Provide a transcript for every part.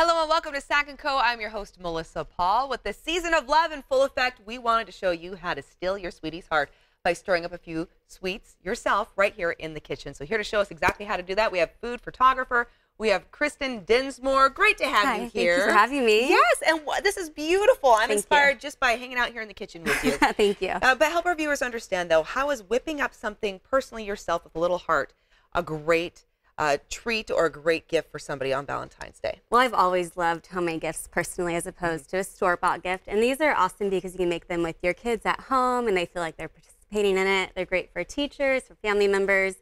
Hello and welcome to Snack & Co. I'm your host, Melissa Paul. With the season of love in full effect, we wanted to show you how to steal your sweetie's heart by stirring up a few sweets yourself right here in the kitchen. So here to show us exactly how to do that, we have food photographer. We have Kristen Dinsmore. Great to have you here. Thank you for having me. Yes, and this is beautiful. I'm inspired just by hanging out here in the kitchen with you. Thank you. But help our viewers understand, though, how is whipping up something personally yourself with a little heart a great treat or a great gift for somebody on Valentine's Day? Well, I've always loved homemade gifts personally as opposed to a store-bought gift. And these are awesome because you can make them with your kids at home and they feel like they're participating in it. They're great for teachers, for family members.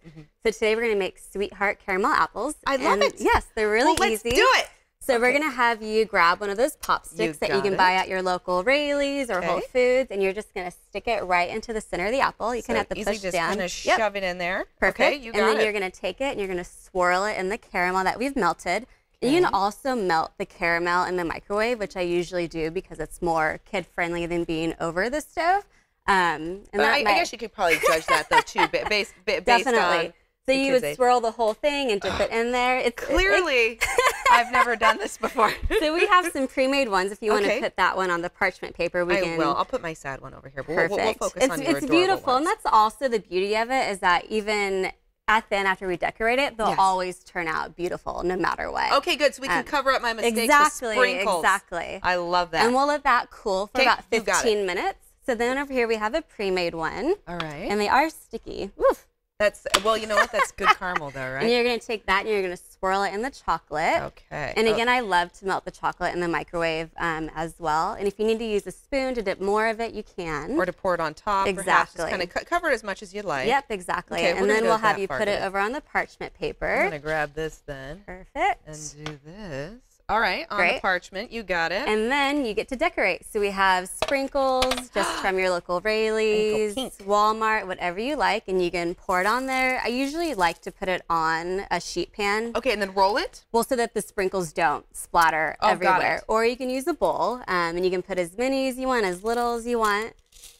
So today we're going to make Sweetheart Caramel Apples. I love it. Yes, they're really easy. Let's do it. So we're going to have you grab one of those pop sticks that you can buy at your local Raley's or Whole Foods, and you're just going to stick it right into the center of the apple. You can have to push just down. kind of shove it in there. Perfect. Okay, you got and then you're going to take it and you're going to swirl it in the caramel that we've melted. And you can also melt the caramel in the microwave, which I usually do because it's more kid-friendly than being over the stove. And I guess you could probably judge that, though, too, based Definitely. on so you would swirl the whole thing and dip it in there. Clearly, I've never done this before. So we have some pre-made ones. If you want to put that one on the parchment paper, we can. I will. I'll put my sad one over here. But Perfect. We'll focus on your It's beautiful, and that's also the beauty of it is that even at the end, after we decorate it, they'll always turn out beautiful, no matter what. Okay, good. So we can cover up my mistakes with sprinkles. Exactly. I love that. And we'll let that cool for about 15 minutes. So then over here we have a pre-made one. All right. And they are sticky. Oof. That's, well, you know what? That's good caramel, though, right? And you're going to take that and you're going to swirl it in the chocolate. Okay. And again, I love to melt the chocolate in the microwave as well. And if you need to use a spoon to dip more of it, you can. Or to pour it on top. Exactly. Just kind of cover it as much as you'd like. Yep, exactly. Okay, and then we'll have you put it over on the parchment paper. I'm going to grab this then. Perfect. And do this. All right, on the parchment, you got it. And then you get to decorate. So we have sprinkles just from your local Raley's, Walmart, whatever you like, and you can pour it on there. I usually like to put it on a sheet pan. Okay, and then roll it? Well, so that the sprinkles don't splatter everywhere. Or you can use a bowl, and you can put as many as you want, as little as you want.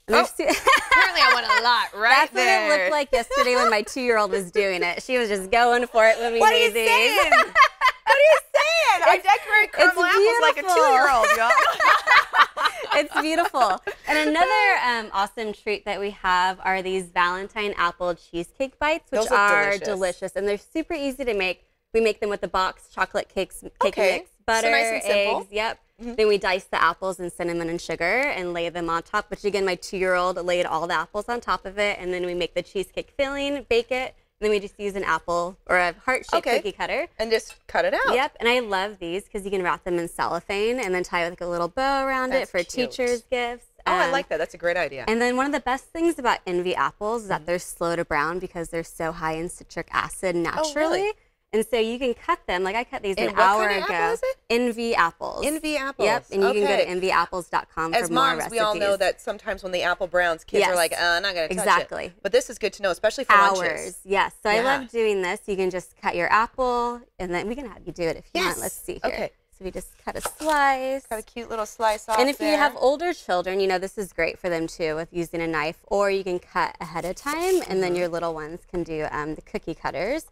Apparently I want a lot That's what it looked like yesterday when my 2-year-old was doing it. She was just going for it when we made these. What are you saying? What are you saying? I decorate caramel apples like a 2-year-old, y'all. It's beautiful. And another awesome treat that we have are these Valentine apple cheesecake bites, which are delicious. And they're super easy to make. We make them with the box chocolate cake mix, butter, so nice and simple. eggs. Yep. Then we dice the apples and cinnamon and sugar and lay them on top, which again, my 2-year-old laid all the apples on top of it. And then we make the cheesecake filling, bake it. And then we just use an apple or a heart-shaped cookie cutter. And just cut it out. Yep. And I love these because you can wrap them in cellophane and then tie like a little bow around it for teachers' gifts. Oh, I like that. That's a great idea. And then one of the best things about Envy apples is that they're slow to brown because they're so high in citric acid naturally. Oh, really? And so you can cut them, like I cut these an hour hour ago. Apple is it? Envy apples. Envy apples. Yep, and you can go to envyapples.com for more recipes. As moms, we all know that sometimes when the apple browns, kids are like, I'm not going to touch it. But this is good to know, especially for lunches. Yes, so I love doing this. You can just cut your apple, and then we can have you do it if you want. Let's see here. Okay. So we just cut a slice. Got a cute little slice off And if you have older children, you know, this is great for them too with using a knife, or you can cut ahead of time, and then your little ones can do the cookie cutters.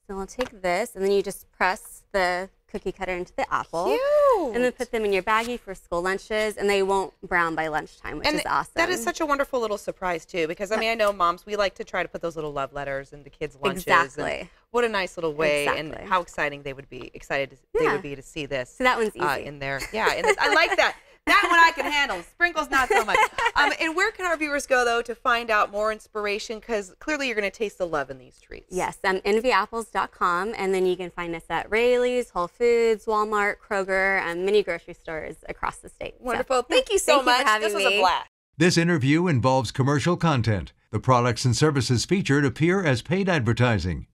So we'll take this, and then you just press the cookie cutter into the apple. Cute. And then put them in your baggie for school lunches, and they won't brown by lunchtime, which is awesome. That is such a wonderful little surprise, too, because, I mean, I know moms, we like to try to put those little love letters into kids' lunches. Exactly. And what a nice little way, and how exciting they would be, they would be to see this. So that one's easy. In there. Yeah, and I like that. That one I can handle. Sprinkles, not so much. And where can our viewers go, though, to find out more inspiration? Because clearly you're going to taste the love in these treats. Yes, envyapples.com, and then you can find us at Raley's, Whole Foods, Walmart, Kroger, and many grocery stores across the state. Wonderful. Thank you so much. This was a blast. This interview involves commercial content. The products and services featured appear as paid advertising.